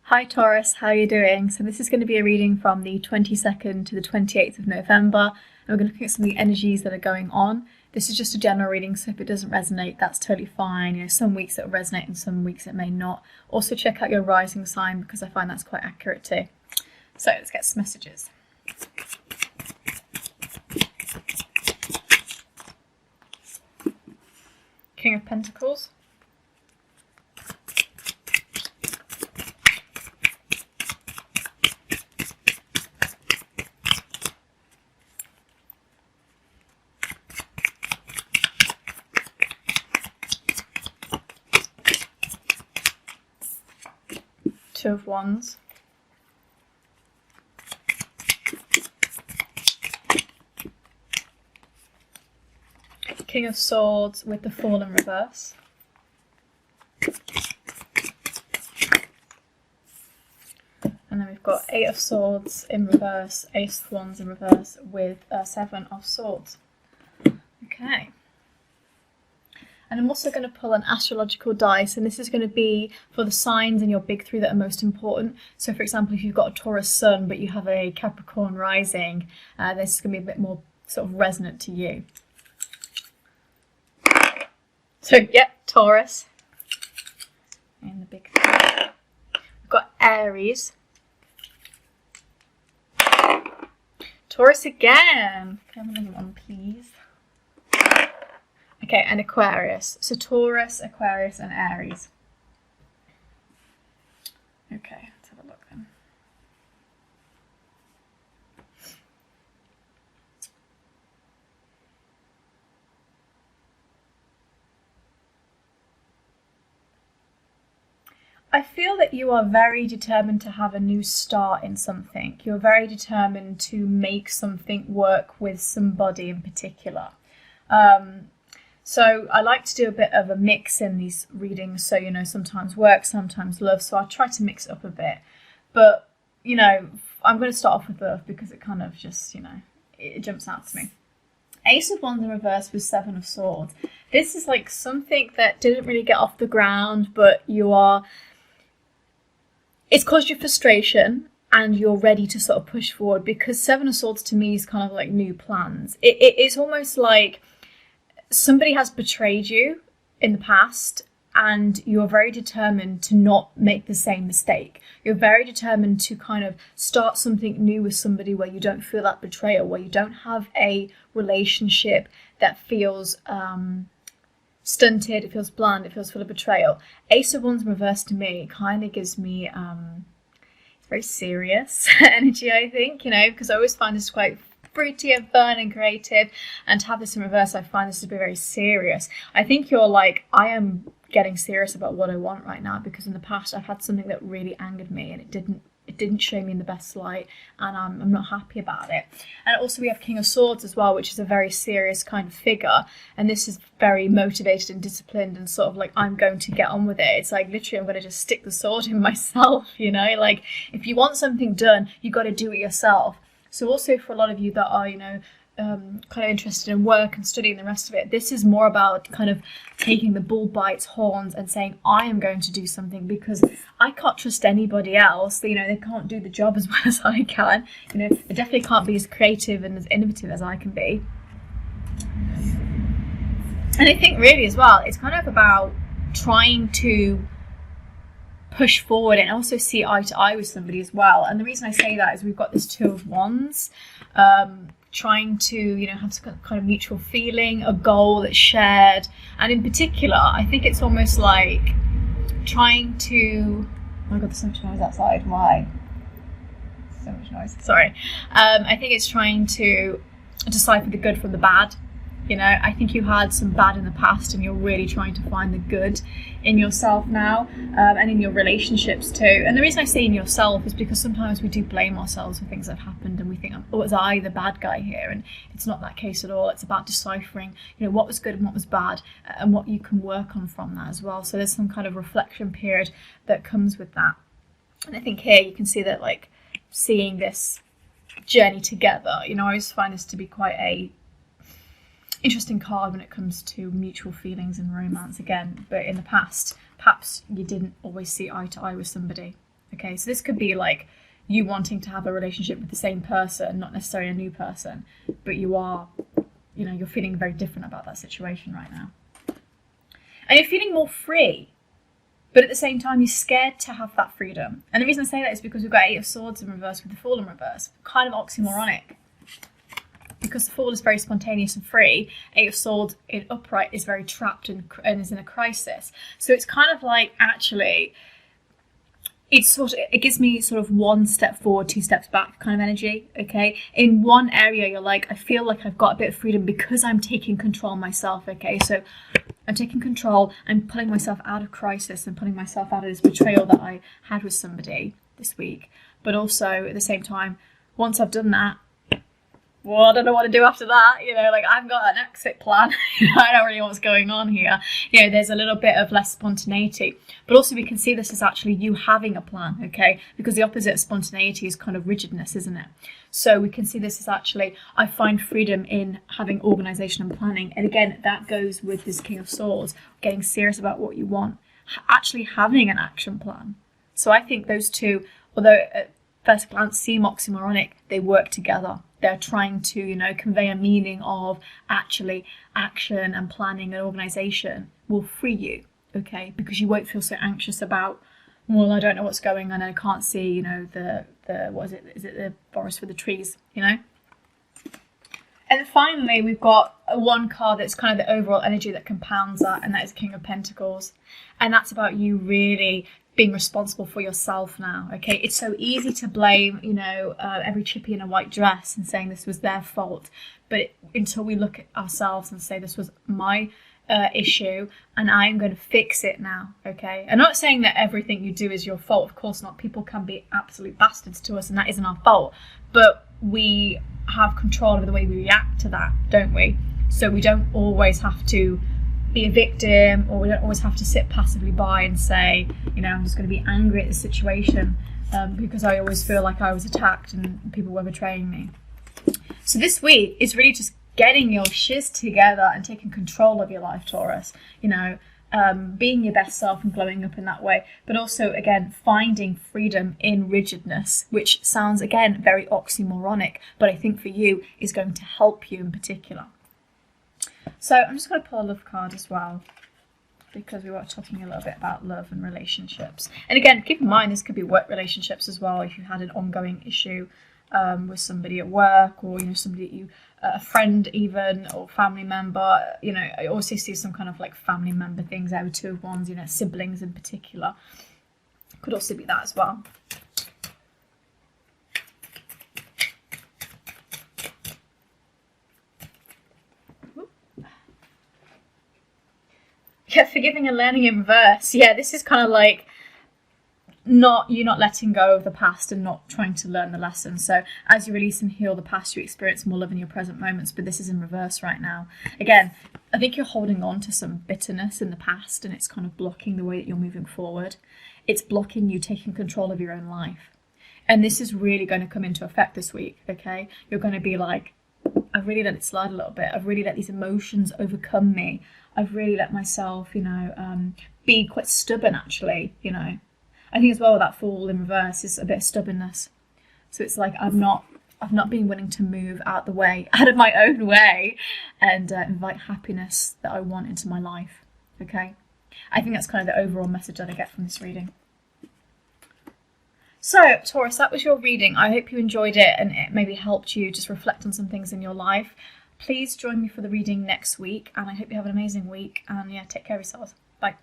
Hi Taurus, how are you doing? So this is going to be a reading from the 22nd to the 28th of November, and we're going to look at some of the energies that are going on. This is just a general reading, so if it doesn't resonate, that's totally fine. You know, some weeks it will resonate and some weeks it may not. Also check out your rising sign because I find that's quite accurate too. So let's get some messages. King of Pentacles. Two of Wands. King of Swords with the Fool in reverse. And then we've got Eight of Swords in reverse, Ace of Wands in reverse with Seven of Swords. Okay. And I'm also going to pull an astrological dice, and this is going to be for the signs in your big three that are most important. So for example, if you've got a Taurus sun but you have a Capricorn rising, this is going to be a bit more sort of resonant to you. So yep, Taurus in the big three. We've got Aries. Taurus again. Come on, one please. Okay, and Aquarius. So Taurus, Aquarius, and Aries. Okay, let's have a look then. I feel that you are very determined to have a new start in something. You're very determined to make something work with somebody in particular. So I like to do a bit of a mix in these readings. So, you know, sometimes work, sometimes love. So I try to mix it up a bit. But, you know, I'm going to start off with love because it kind of just, you know, it jumps out to me. Ace of Wands in reverse with Seven of Swords. This is like something that didn't really get off the ground, but it's caused you frustration and you're ready to sort of push forward, because Seven of Swords to me is kind of like new plans. It's almost like somebody has betrayed you in the past and you're very determined to not make the same mistake. You're very determined to kind of start something new with somebody where you don't feel that betrayal, where you don't have a relationship that feels stunted, it feels bland, it feels full of betrayal. Ace of Wands in reverse to me kind of gives me it's very serious energy, I think, you know, because I always find this quite fruity and fun and creative, and to have this in reverse, I find this to be very serious. I think you're like, I am getting serious about what I want right now, because in the past I've had something that really angered me and it didn't show me in the best light, and I'm not happy about it. And also we have King of Swords as well, which is a very serious kind of figure, and this is very motivated and disciplined and sort of like, I'm going to get on with it. It's like literally I'm going to just stick the sword in myself, you know, like if you want something done, you got to do it yourself. So also for a lot of you that are, you know, kind of interested in work and studying the rest of it, this is more about kind of taking the bull by its horns and saying, I am going to do something because I can't trust anybody else. You know, they can't do the job as well as I can. You know, they definitely can't be as creative and as innovative as I can be. And I think really as well, it's kind of about trying to push forward and also see eye to eye with somebody as well. And the reason I say that is we've got this Two of Wands, trying to, you know, have some kind of mutual feeling, a goal that's shared. And in particular, I think it's almost like trying to, oh my god, there's so much noise outside, why? So much noise, sorry. I think it's trying to decipher the good from the bad. You know, I think you had some bad in the past and you're really trying to find the good in yourself now, and in your relationships too. And the reason I say in yourself is because sometimes we do blame ourselves for things that have happened and we think, oh, was I the bad guy here? And it's not that case at all. It's about deciphering, you know, what was good and what was bad, and what you can work on from that as well. So there's some kind of reflection period that comes with that. And I think here you can see that, like, seeing this journey together, you know, I always find this to be quite a interesting card when it comes to mutual feelings and romance again. But in the past, perhaps you didn't always see eye to eye with somebody. Okay, so this could be like you wanting to have a relationship with the same person, not necessarily a new person, but you are, you're feeling very different about that situation right now. And you're feeling more free, but at the same time, you're scared to have that freedom. And the reason I say that is because we've got 8 of Swords in reverse with the Fool in reverse. Kind of oxymoronic. Because the Fool is very spontaneous and free, 8 of Swords in upright is very trapped and is in a crisis. So it's kind of like, actually, it gives me sort of 1 step forward, 2 steps back kind of energy, okay? In one area, you're like, I feel like I've got a bit of freedom because I'm taking control myself, okay? So I'm taking control, I'm pulling myself out of crisis and pulling myself out of this betrayal that I had with somebody this week. But also, at the same time, once I've done that, well, I don't know what to do after that, I've got an exit plan. I don't really know what's going on here. There's a little bit of less spontaneity. But also we can see this as actually you having a plan, okay? Because the opposite of spontaneity is kind of rigidness, isn't it? So we can see this as actually, I find freedom in having organisation and planning. And again, that goes with this King of Swords, getting serious about what you want, actually having an action plan. So I think those two, although at first glance seem oxymoronic, they work together. They're trying to, convey a meaning of actually action and planning and organisation will free you, okay? Because you won't feel so anxious about, well, I don't know what's going on, I can't see, the what is it? Is it the forest for the trees, And then finally, we've got one card that's kind of the overall energy that compounds that, and that is King of Pentacles. And that's about you really being responsible for yourself now, okay? It's so easy to blame, every chippy in a white dress and saying this was their fault. But until we look at ourselves and say this was my issue and I'm going to fix it now, okay? I'm not saying that everything you do is your fault. Of course not. People can be absolute bastards to us and that isn't our fault. But we have control over the way we react to that, don't we? So we don't always have to be a victim, or we don't always have to sit passively by and say, I'm just going to be angry at the situation because I always feel like I was attacked and people were betraying me. So this week is really just getting your shiz together and taking control of your life, Taurus. Being your best self and glowing up in that way, but also, again, finding freedom in rigidness, which sounds, again, very oxymoronic, but I think for you is going to help you in particular. So I'm just going to pull a love card as well, because we were talking a little bit about love and relationships. And again, keep in mind, this could be work relationships as well. If you had an ongoing issue with somebody at work, or somebody that you, a friend even, or family member. I also see some kind of like family member things out with 2 of Wands. Siblings in particular could also be that as well. Yeah, forgiving and learning in reverse. Yeah, this is kind of like not letting go of the past and not trying to learn the lesson. So as you release and heal the past, you experience more love in your present moments, but this is in reverse right now. Again, I think you're holding on to some bitterness in the past and it's kind of blocking the way that you're moving forward. It's blocking you taking control of your own life. And this is really going to come into effect this week, okay? You're going to be like, I've really let it slide a little bit. I've really let these emotions overcome me. I've really let myself, be quite stubborn, actually, I think as well with that Fool in reverse is a bit of stubbornness. So it's like I've not been willing to move out of my own way and invite happiness that I want into my life, okay? I think that's kind of the overall message that I get from this reading. So, Taurus, that was your reading. I hope you enjoyed it and it maybe helped you just reflect on some things in your life. Please join me for the reading next week, and I hope you have an amazing week. And yeah, take care of yourselves. Bye.